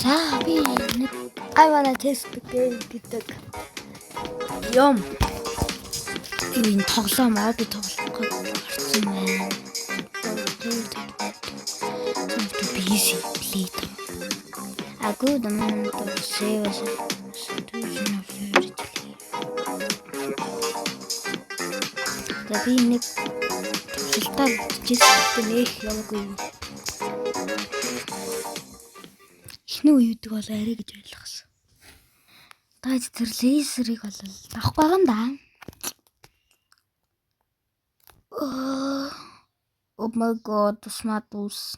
За би нэг I wanna test the game гэдэг юм. Энэ тоглоом би тоглох гэсэн байна. Busy play. A good amount of sales situation of би нэг төвшөлтөд жишээ нэх яваагүй. Эхний үеүдэг бол арай гэж ойлгосон. Даад тэр лейзерыг бол авах байгаа юм да. Oh my god, Smatus.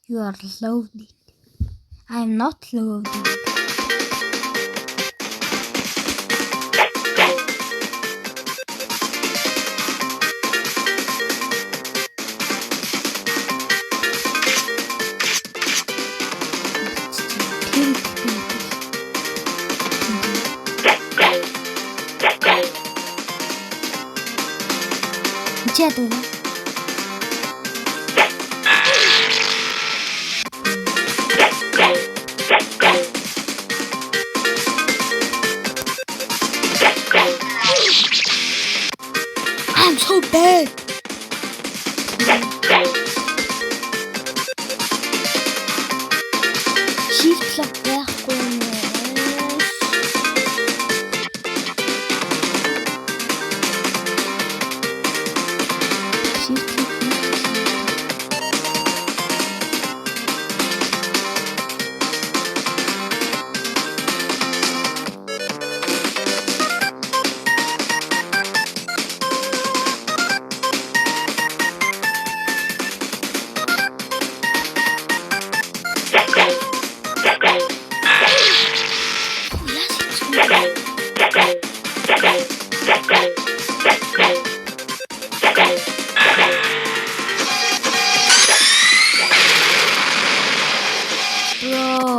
You are loading. I am not loading. Чадо. I'm so bad. Shift lock байхгүй юм. Bro!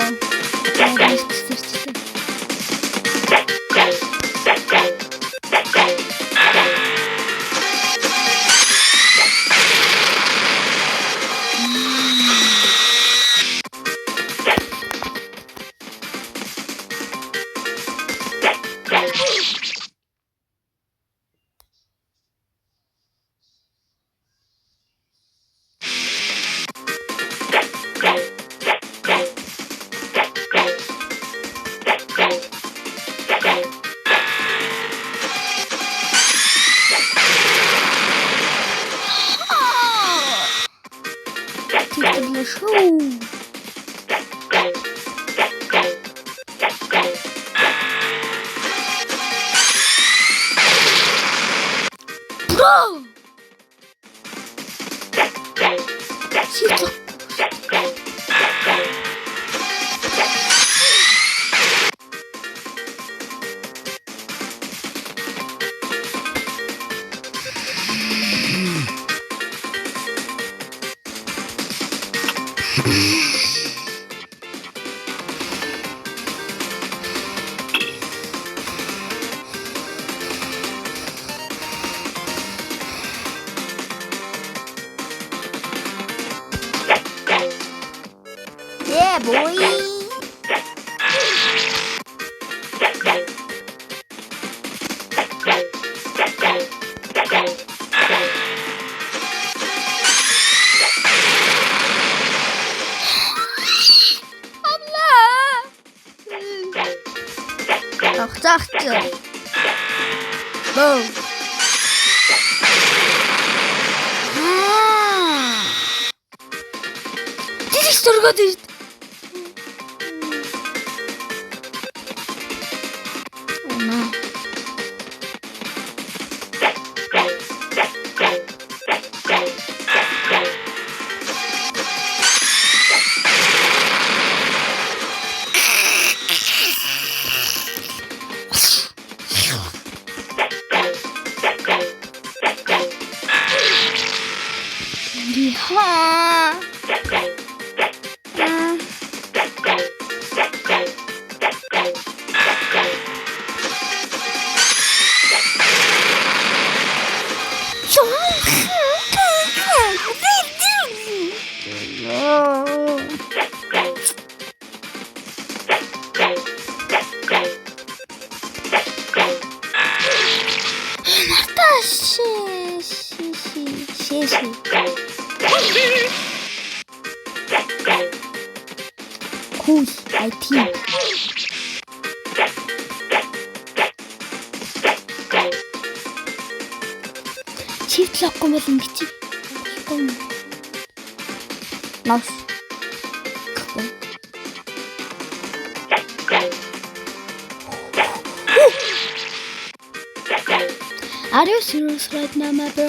Yeah, boy. Захтаа. Боо. Тэрийг зургаад ирд. Come on. Cool, I think. Shift lock юм бол ингэж. Nice. Are you serious right now, my bro?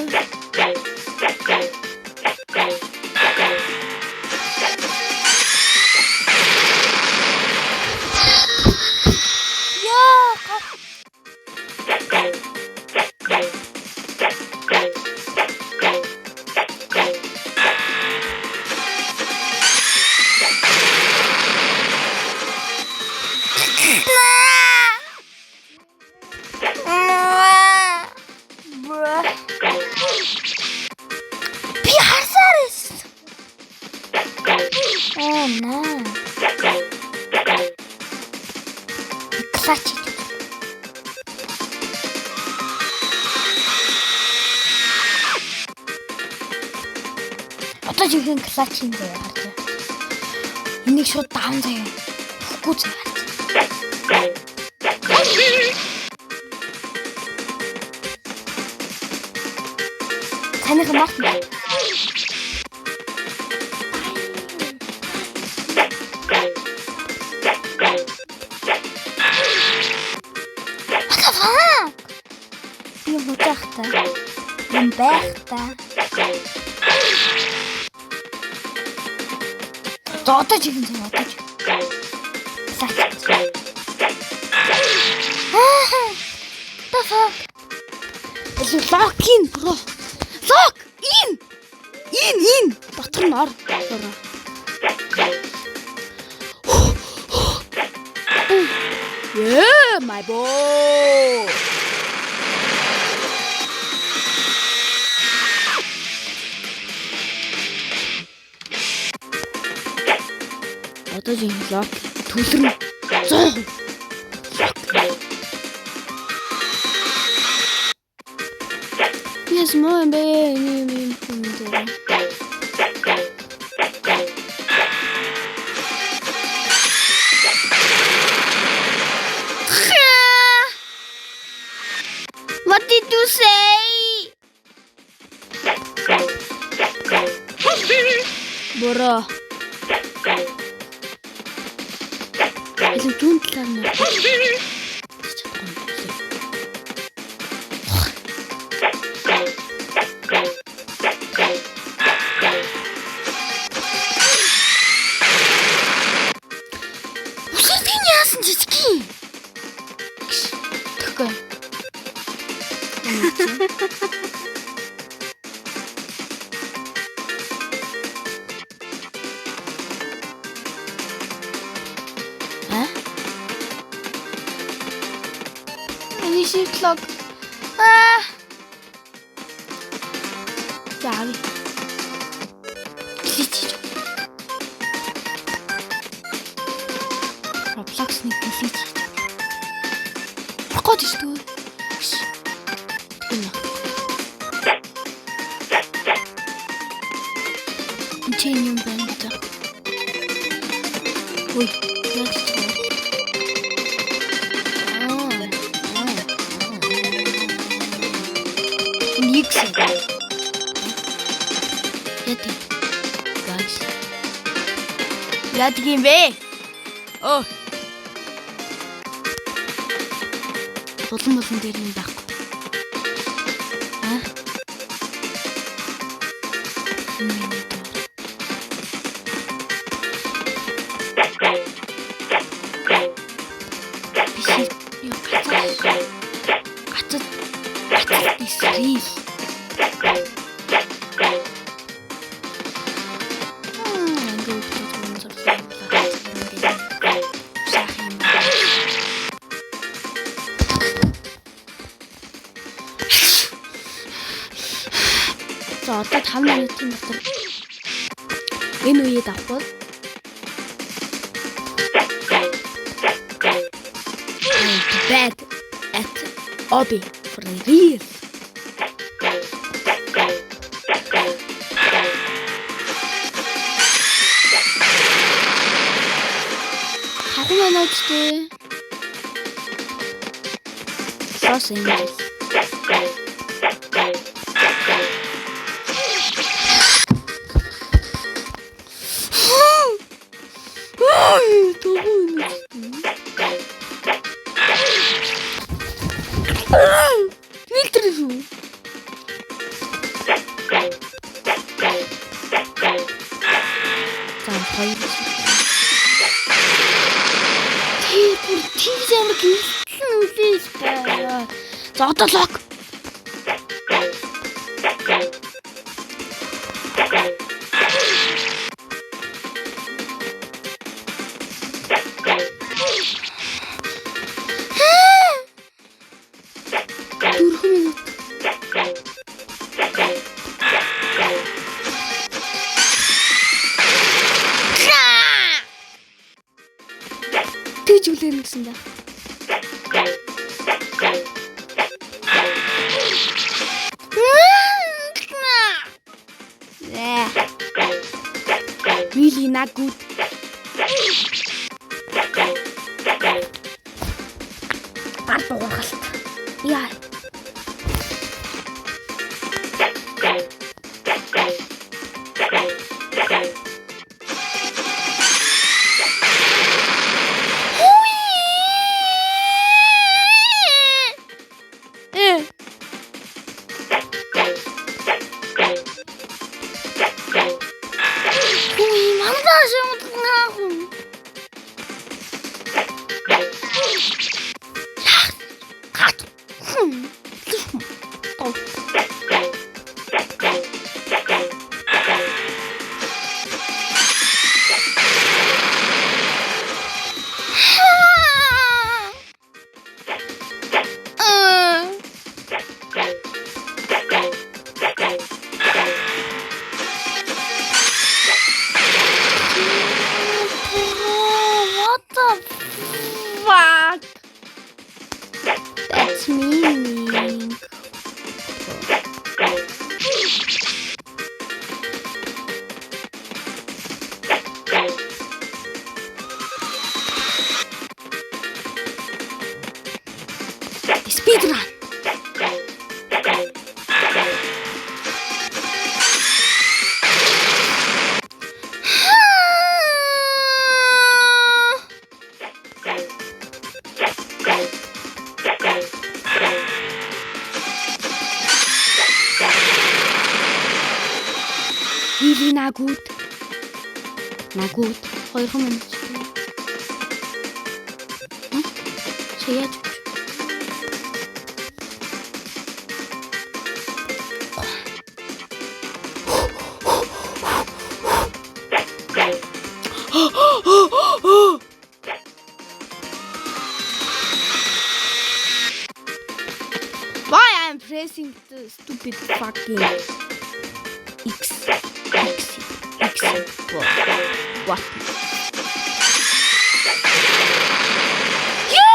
Oh no. Clutch it. Одоо жинхэнэ клатч юм заяа харж. Энийг шууд даун заяа. Хүгүй заяа. Таныг март. Юм утгаахтай. Юм байхтай. Одоо жигэн зам одоо жиг. The fuck? Lock in, bro. Lock in. In. Дотор нь ор. Yeah, my boy. Одоо жин лок төлөрн 100%. Yes, more baby. What did you say? Bro. Илүү зүүн талаар нь Усэрдгийн яасан жижигхэн. Тэгэхгүй. Shift lock. Яави. Кличиж. Roblox-ны кличиж. Прокод шүү. Энд юм байна даа. Ой, яг ч Яд юм бэ? Оо. Болон дээр юм байхгүй. За одоо 5 минутын дотор энэ үеийг авбал back at Obi for real. 만화지. Los Angeles. Зодолог. Тэгж үлээн гэсэн даа. Really not good. Ард уургалт. Яа. That's meaning. Speedrun. Really not good. Not good. 2 минут. Шияж. Why I'm pressing the stupid fucking X. What? Yes!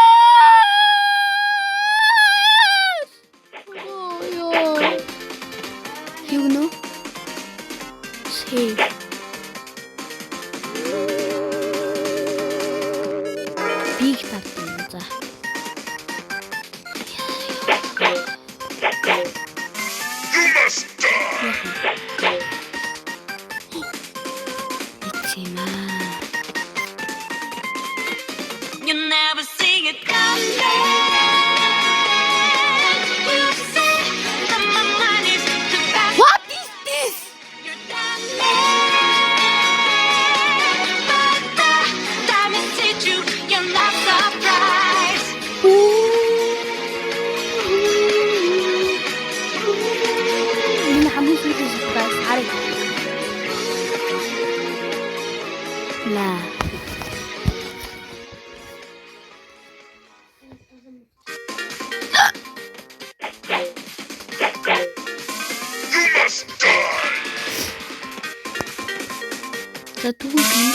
Oh, yeah. You know? Save. Big tartınca. You must die! You never see it coming. You say that my mind is too fast. What is this? You're done. But the time has hit you. You're not surprised. اللي حموت مثل بس عارف. لا. Satugi.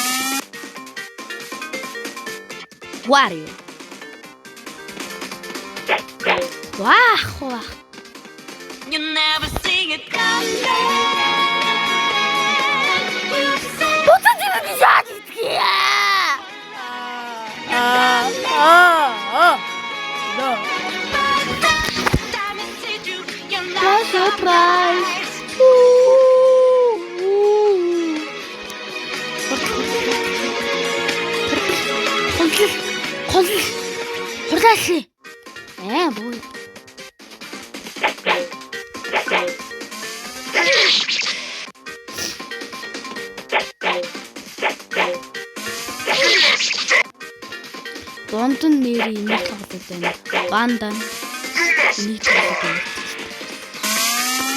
Wario. Wah. You never see it coming. You say What did you do? surprise. Хурлаалээ. Боо. Лондон нэр энийг тоглоод байна. Бандан энийг тоглоод байна.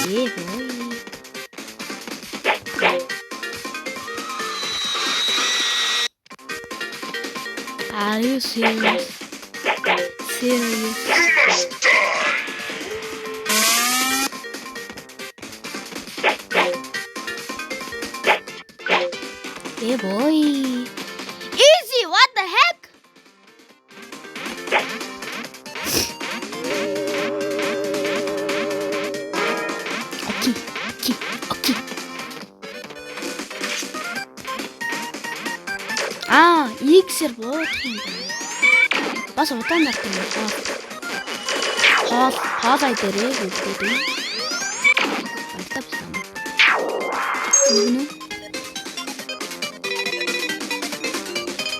Боо. Are you serious? Serious? Yeah, boy. Easy, what the heck? Okay. X-ээр буудах юм байна. Бас удаан нартай юм хоолой дээрээ хөвгдөө. Байтавсан.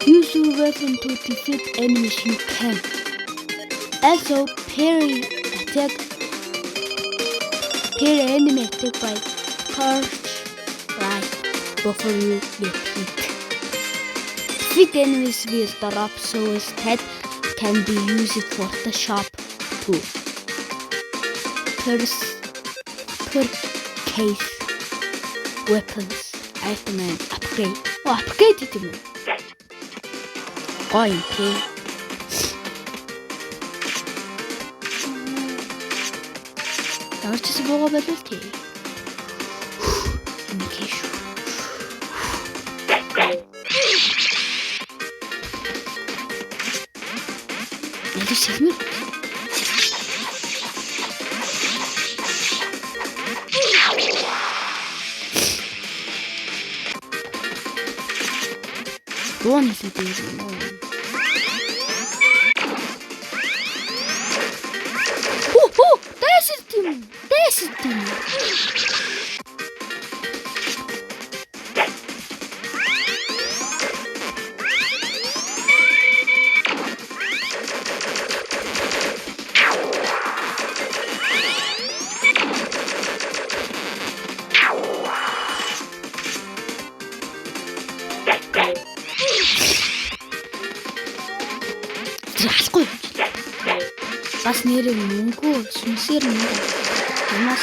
Use your weapon to defeat enemies you can. Also parry enemy attack by curve right before you repeat. Defeat enemies with the drop so instead can be used for the shop too. Per case weapons item and upgrade. Upgrade item. Okay. Ямар ч гэсэн буугаа болов тий. Ингээш. Надад шигмэр. Бон хийдэж юм уу? Десятин. Яахгүй. Бас нэр мөнгө сүнсээр мөнгө. Ямаас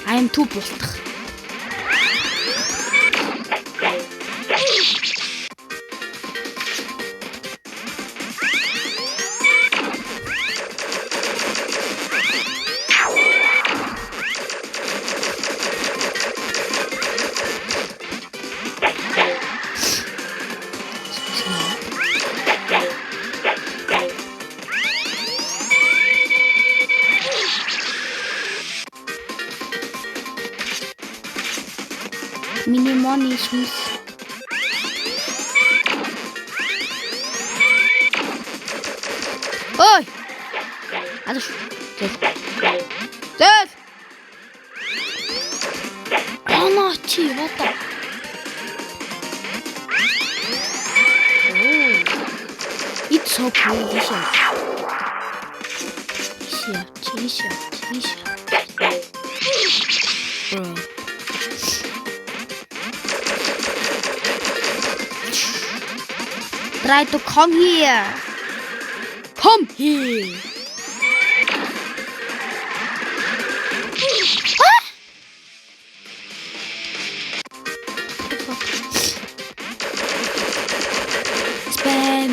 I'm too бултах. Mini-money süß. Ой! Also, Dad! Anachi, what the? Oh. It's so cool, this one. T-shirt. Bro. Try to come here. Come here. Ah! Spam.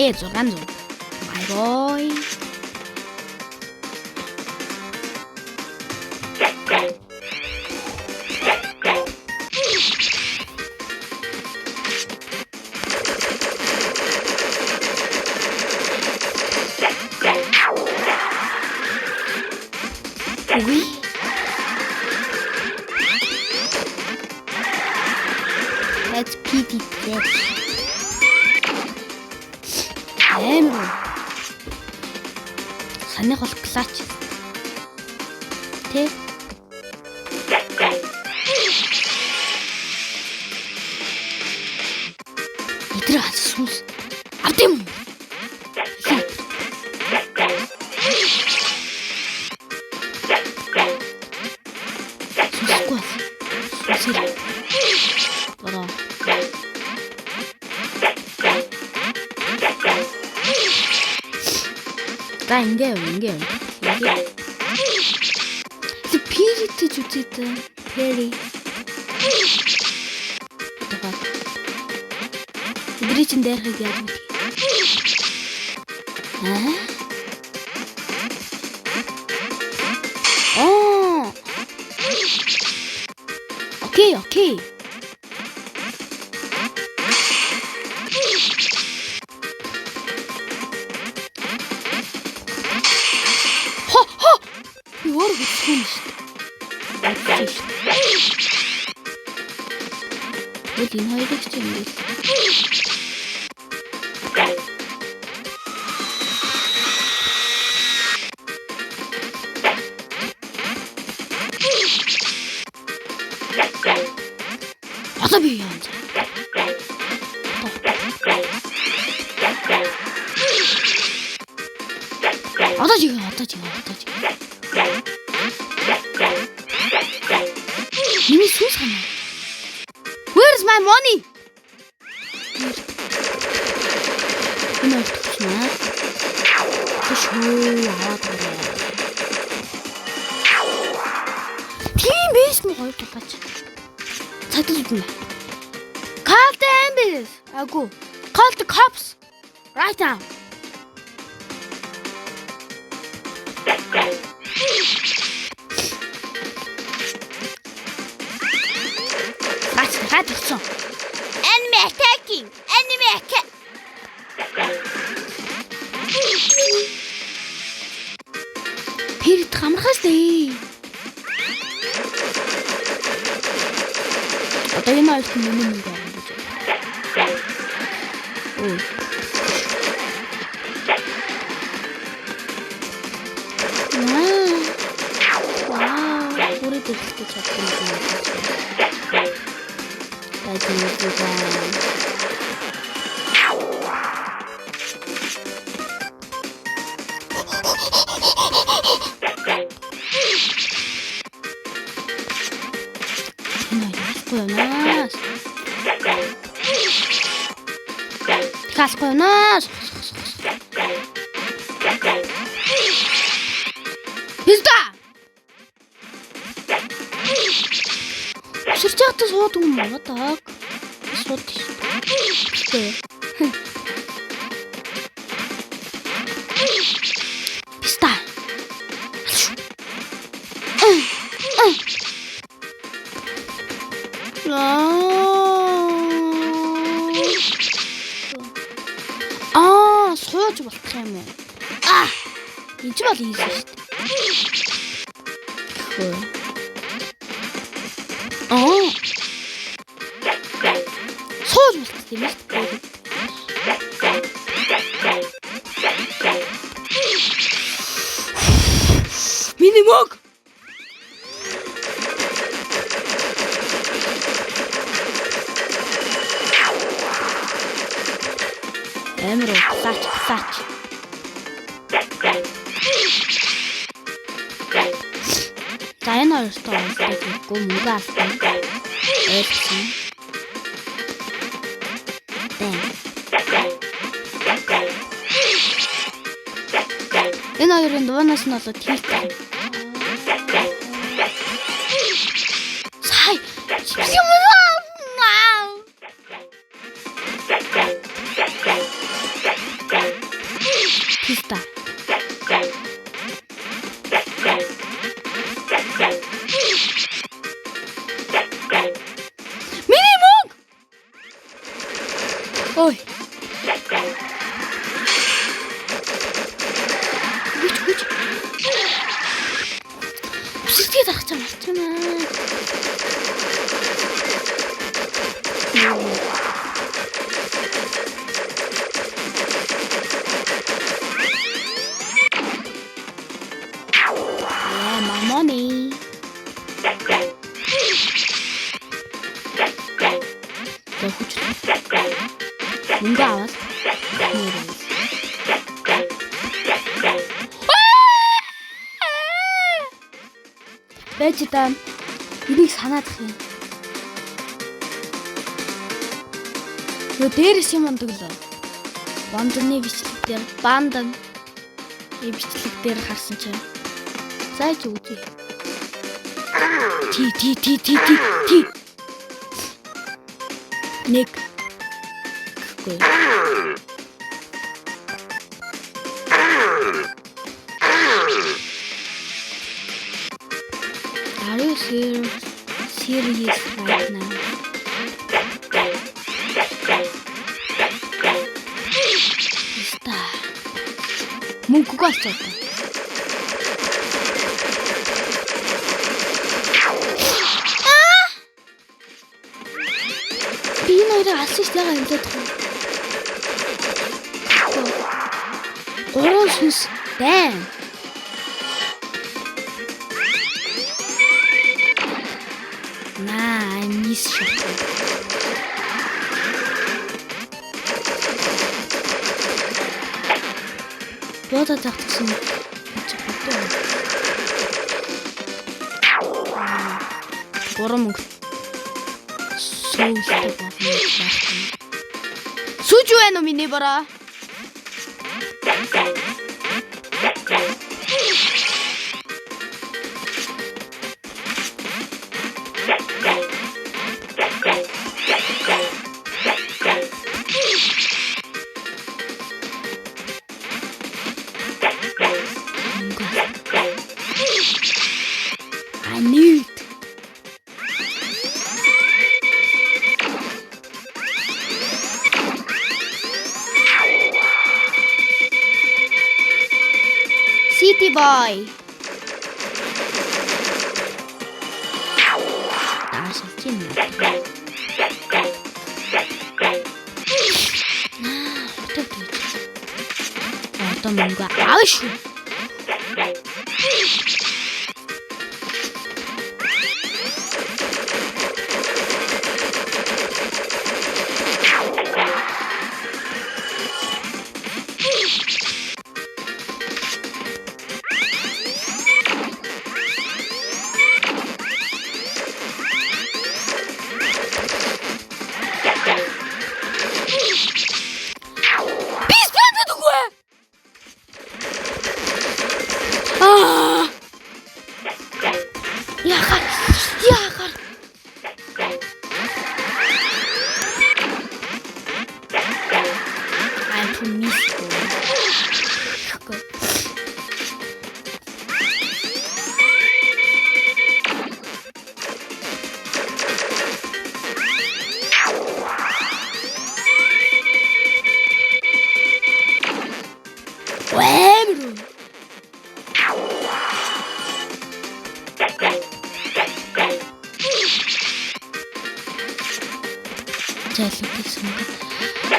It's Ranzo. My boy. санийх бол клач. Тэ? Идрээ сүнс. Авдэм. Сүнсгүй. Сүнсээ. Бара. За ингээ. Пиритэй зүтэтэй. Пери. Идрийн дээрхийг яаж мэдээ? Окей. Юу гэж юм шүү дээ. Үгүй энэ хоёрыг ч юм биш. Одоо би яа. Одоо жиг. Миний сүнс хана. Where's my money? Энэ очнаа. Тийм биш мө хоёр тулаач. Цадал үзнэ. Call the ambulance. Агу. Call the cops. Right now. Хатчихсан. Enemy attacking. Пирит хамрахаас дээ. Одоо энэ алт миний юм байна гэж. Бүрээ дэвхтэй чадсан юм байна. Касконас. Пизда. Ширчаата суудаг юм аа так. Суудаг. Пизда. Сууж болох юм уу? Энэ ч бол ийс шүү дээ. Сууж болох юм шүү дээ. Миний мог. Эмро сач. Тайна орсон гэхгүй мөнгө авсан. Эцэн. Энэ хоёрын дуунаас нь болоод хийлтэй. Сай. Писта. Минимум. Ой. Үч. Үсэлтээ дарах юм байна. Байж даа. Энийг санаадах юм. Юу дээрээс юм ондөглөө. Бандны бичлэг дээр бандан бичлэг дээр харсан чинь. Зайч үгүй. Ти. Нэг. Гэхгүй. Are you serious right now? Мөнгөгүй болчиход. Би нэрээ алсан ч яга хэлээд тах. Гурван сүнс байн. Nis шат. Бода тагтсан. Гурван мөнгө. Сүүстэй болно. Сүүж байна уу миний бороо? I knew it. City boy. Taas on sinne. Ota mөнгө ааш. Яхар. I'm too miserable.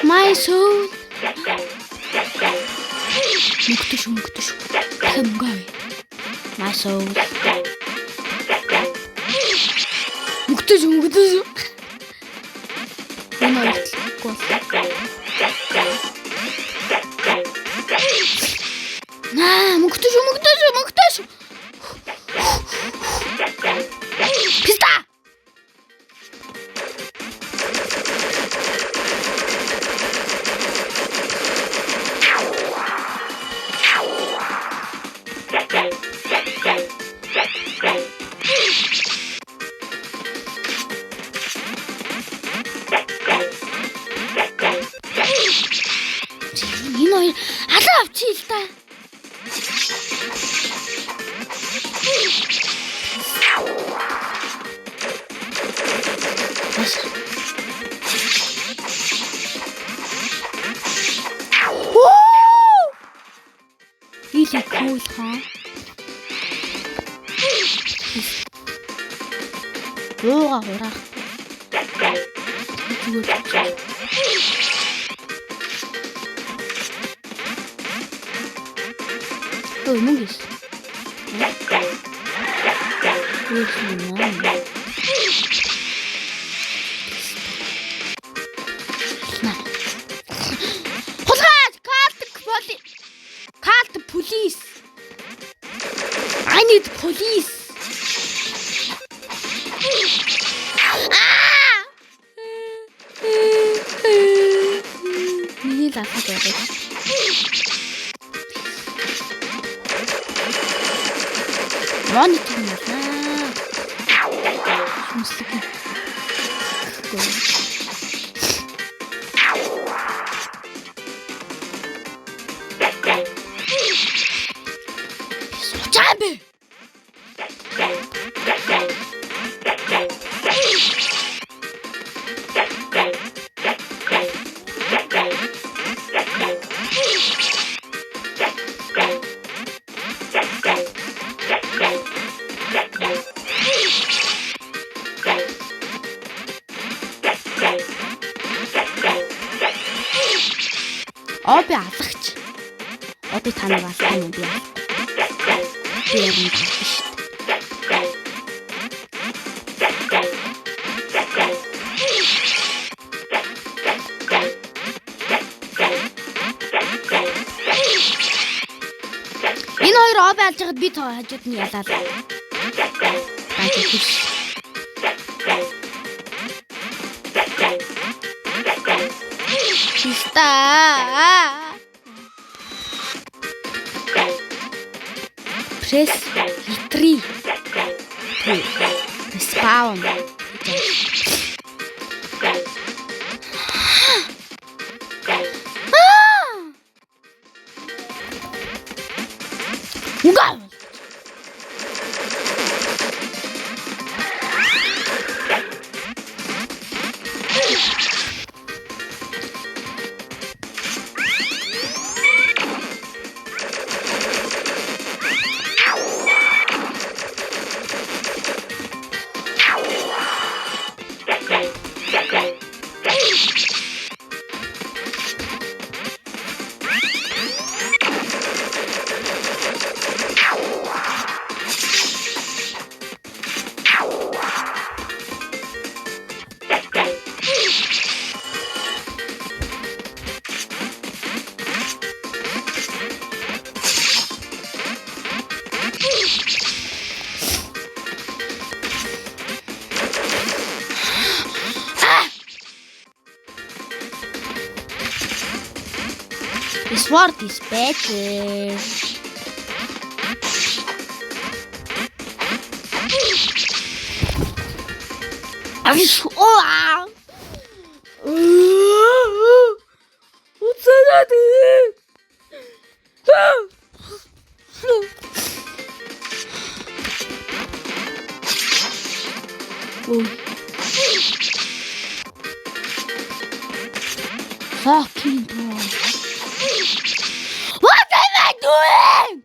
My soul. Мөнгөtöш. Хэмгай. My soul. Мөнгөtöш. Энэ ортлохгүй. Мөнгөtöш. Пизда. Энэ алаа авчий л та. Really cool, huh? Рууга хураах. Ой, мөнгөс. Police. I need police. алхаж байгаа. Монитор нь хүнслэг. Сучаабе. Би алгач. Би таныг алгах юм би. Би юм биш. Энэ хоёр алж байгаад би тоо хажууд нь ялаа. Баач биш. Хиста. Press retrieve. Respawn. Угал. The sword is better. What's that? Fucking boy. What am I doing?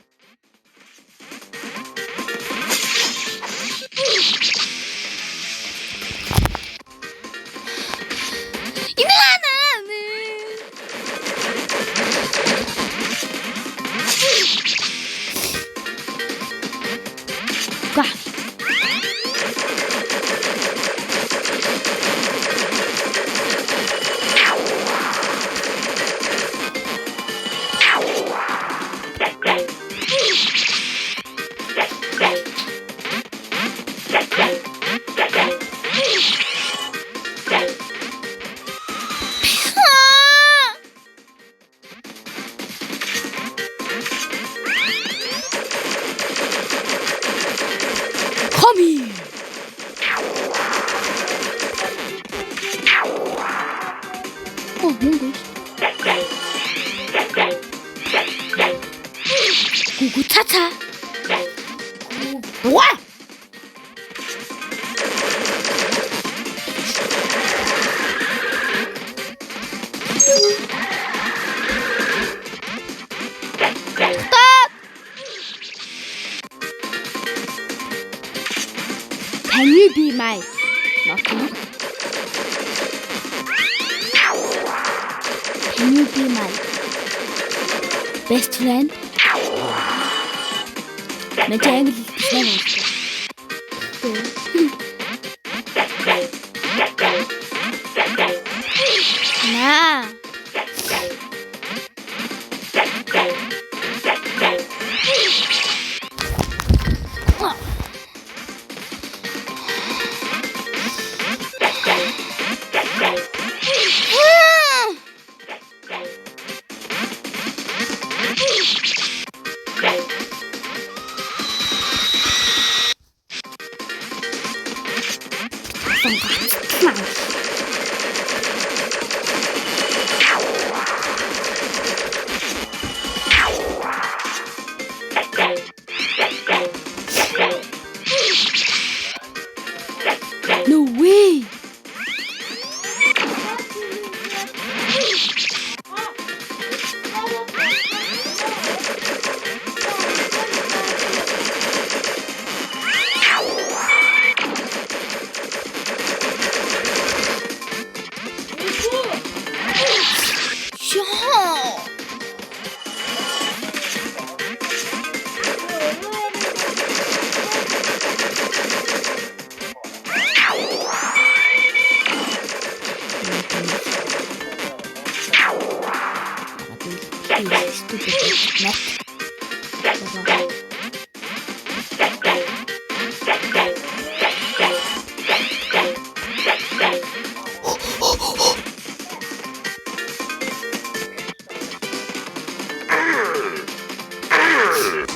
Come here. Oh, mongoose. Gugu tata. What? Stop! Can you be my nothing? Can you be my best friend? Надя англи хэлсэн. На.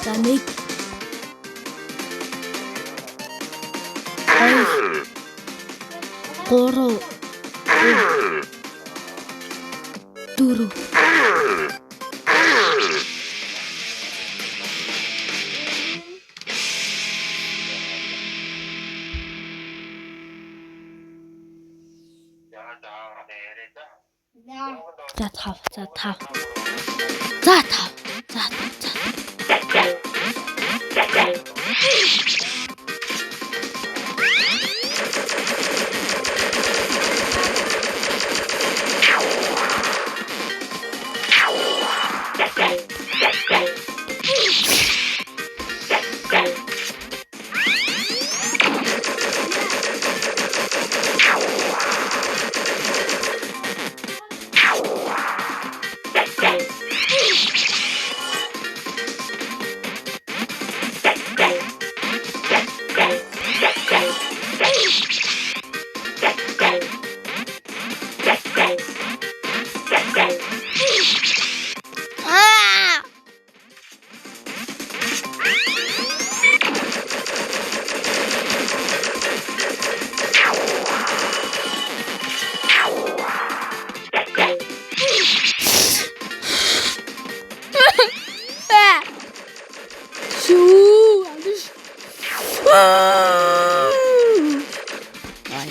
За 1 2 3 4 За 5 за 5 за 5 за 5 за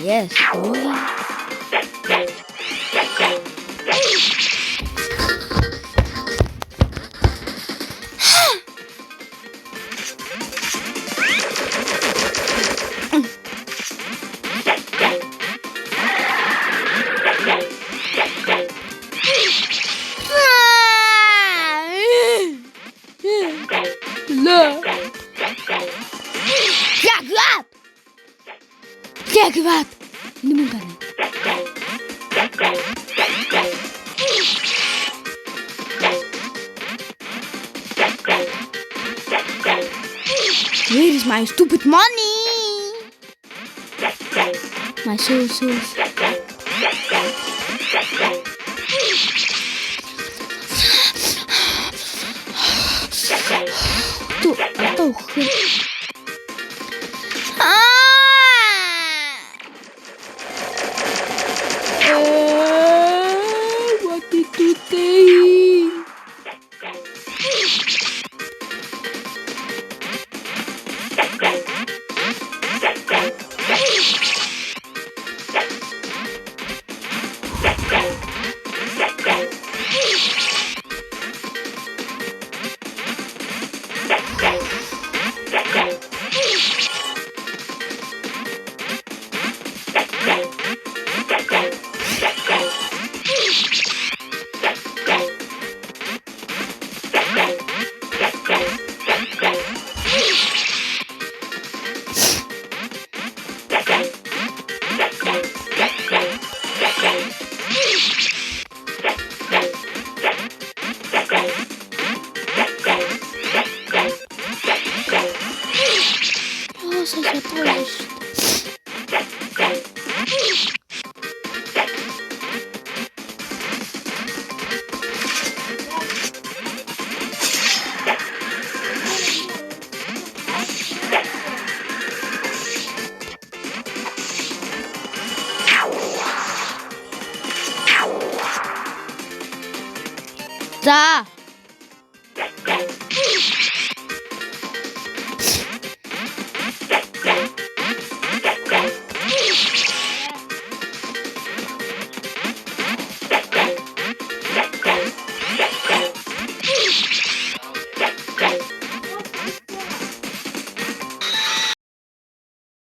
yes, boy. Ягват! Ini bukan. Where is my stupid money? My souls. Tuh, atau what did you think? 자.